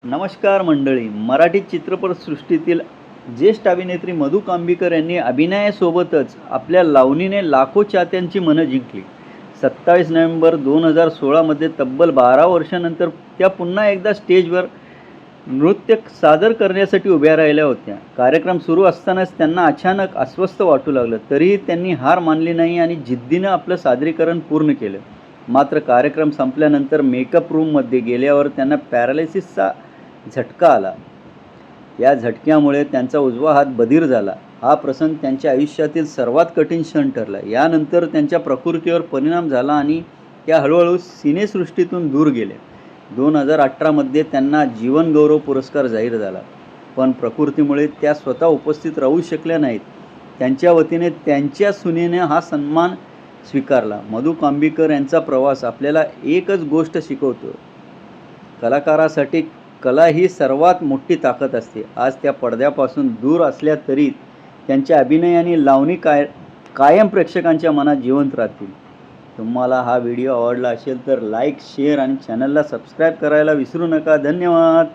नमस्कार मंडळी. मराठी चित्रपटसृष्टीतील ज्येष्ठ अभिनेत्री मधु कांबीकर यांनी अभिनयासोबतच आपल्या लावणीने लाखो चाहत्यांची मनं जिंकली. 27 नोव्हेंबर 2016मध्ये तब्बल 12 वर्षांनंतर त्या पुन्हा एकदा स्टेजवर नृत्य सादर करण्यासाठी उभ्या राहिल्या होत्या. कार्यक्रम सुरू असतानाच त्यांना अचानक अस्वस्थ वाटू लागलं. तरीही त्यांनी हार मानली नाही आणि जिद्दीनं आपलं सादरीकरण पूर्ण केलं. मात्र कार्यक्रम संपल्यानंतर मेकअप रूममध्ये गेल्यावर त्यांना पॅरालिसिसचा झटका आला. या झटक्यामुळे त्यांचा उजवा हात बधीर झाला. हा प्रसंग त्यांच्या आयुष्यातील सर्वात कठीण क्षण ठरला. यानंतर त्यांच्या प्रकृतीवर परिणाम झाला आणि त्या हळूहळू सिनेसृष्टीतून दूर गेल्या. 2018मध्ये त्यांना जीवन गौरव पुरस्कार जाहीर झाला, पण प्रकृतीमुळे त्या स्वतः उपस्थित राहू शकल्या नाहीत. त्यांच्या वतीने त्यांच्या सुनेने हा सन्मान स्वीकारला. मधु कांबीकर यांचा प्रवास आपल्याला एकच गोष्ट शिकवतो, कलाकारासाठी कला ही सर्वात मोठी ताकद असते. आज त्या पडद्यापासून दूर असल्या तरी त्यांच्या अभिनय आणि लावणी कायम प्रेक्षकांच्या मनात जिवंत राहतील. तुम्हाला हा व्हिडिओ आवडला असेल तर लाईक, शेअर आणि चॅनलला सबस्क्राईब करायला विसरू नका. धन्यवाद.